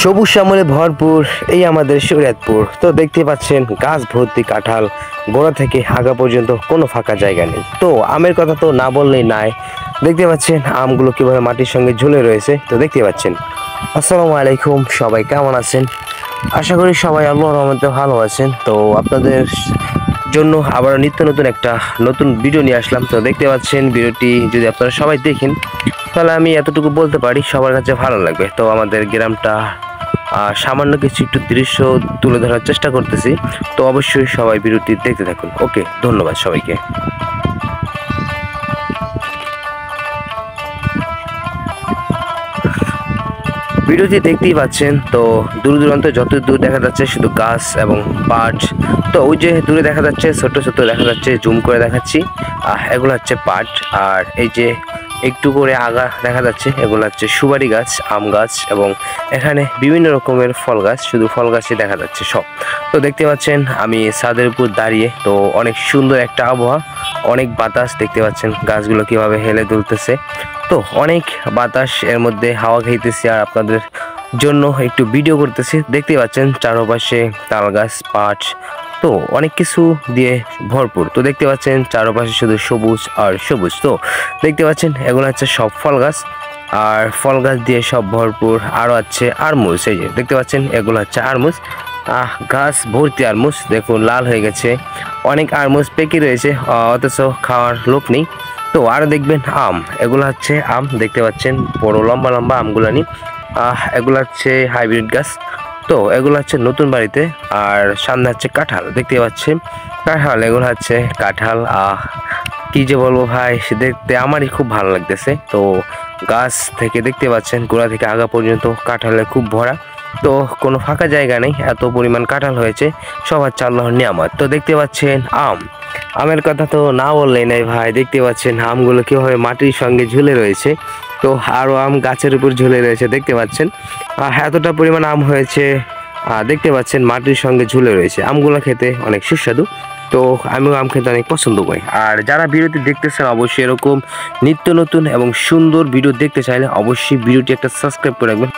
সবুজ শ্যামলে ভরপুর এই আমাদের শরীয়তপুর। তো দেখতে পাচ্ছেন গাছ ভর্তি কাঁঠাল, গোড়া থেকে আগা পর্যন্ত কোনো ফাঁকা জায়গা নেই। তো আমের কথা তো না বললেই নাই। দেখতে পাচ্ছেন আমগুলো কিভাবে মাটির সঙ্গে ঝুলে রয়েছে। তো দেখতে পাচ্ছেন। আসসালামু আলাইকুম, সবাই কেমন আছেন? আশা করি সবাই আল্লাহর রহমতে ভালো আছেন। তো আপনাদের জন্য আবার নিত্য নতুন একটা নতুন ভিডিও নিয়ে আসলাম। তো দেখতে পাচ্ছেন ভিডিওটি যদি আপনারা সবাই দেখেন তাহলে আমি এতটুকু বলতে পারি সবার কাছে ভালো লাগবে। তো আমাদের গ্রামটা সামান্য কিছু একটু দৃশ্য তুলে ধরার চেষ্টা করতেছি। তো অবশ্যই সবাই ভিডিওটি দেখতে থাকুন। ওকে, ধন্যবাদ সবাইকে। ভিডিওটি দেখতেই পাচ্ছেন। তো দূর দূরান্ত যত দূর দেখা যাচ্ছে শুধু গাছ এবং পাট। তো ওই যে দূরে দেখা যাচ্ছে ছোট ছোট দেখা যাচ্ছে, জুম করে দেখাচ্ছি, এগুলো হচ্ছে পাট। আর এই যে একটু করে আগা দেখা যাচ্ছে এগুলো হচ্ছে সুপারি গাছ, আম গাছ এবং এখানে বিভিন্ন রকমের ফল গাছ, শুধু ফল গাছই দেখা যাচ্ছে সব। তো দেখতে পাচ্ছেন আমি ছাদের উপর দাঁড়িয়ে, তো অনেক সুন্দর একটা আবহাওয়া, অনেক বাতাস। দেখতে পাচ্ছেন গাছগুলো কিভাবে হেলে দুলতেছে। তো অনেক বাতাস, এর মধ্যে হাওয়া খাইতেছি আর আপনাদের জন্য একটু ভিডিও করতেছি। দেখতে পাচ্ছেন চারপাশে তাল গাছ, পাট, তো অনেক কিছু দিয়ে ভরপুর। তো দেখতে পাচ্ছেন চারপাশে শুধু সবুজ আর সবুজ। তো দেখতে পাচ্ছেন এগুলো হচ্ছে সব ফল গাছ, আর ফল গাছ দিয়ে সব ভরপুর। আরও আছে আরমুজ, এই যে দেখতে পাচ্ছেন এগুলো হচ্ছে আরমুজ। গাছ ভর্তি আরমুজ, দেখুন লাল হয়ে গেছে। অনেক আরমুজ পেকে রয়েছে, অথচ খাওয়ার লোক নেই। তো আরও দেখবেন আম, এগুলো হচ্ছে আম। দেখতে পাচ্ছেন বড় লম্বা লম্বা আমগুলানি, এগুলো হচ্ছে হাইব্রিড গাছ। তো এগুলো হচ্ছে নতুন বাড়িতে। আর সামনে হচ্ছে কাঁঠাল, দেখতে পাচ্ছেন কাঁঠাল, এগুলো হচ্ছে কাঁঠাল। কি যে বলবো ভাই, দেখতে আমারই খুব ভালো লাগতেছে। তো গাছ থেকে দেখতে পাচ্ছেন গোড়া থেকে আগা পর্যন্ত কাঁঠালে খুব ভরা। তো কোনো ফাঁকা জায়গা নেই, এত পরিমাণ কাঁঠাল হয়েছে। সব হচ্ছে আল্লাহর নিয়ামত। তো দেখতে পাচ্ছেন আমের কথা তো না বললেই নাই ভাই। দেখতে পাচ্ছেন আমগুলো কীভাবে মাটির সঙ্গে ঝুলে রয়েছে। তো আরও আম গাছের উপর ঝুলে রয়েছে, দেখতে পাচ্ছেন এতটা পরিমাণ আম হয়েছে। দেখতে পাচ্ছেন মাটির সঙ্গে ঝুলে রয়েছে। আমগুলো খেতে অনেক সুস্বাদু। তো আমিও আম খেতে অনেক পছন্দ করি। আর যারা ভিডিওটি দেখতেছেন অবশ্যই এরকম নিত্য নতুন এবং সুন্দর ভিডিও দেখতে চাইলে অবশ্যই ভিডিওটি একটা সাবস্ক্রাইব করে রাখবেন।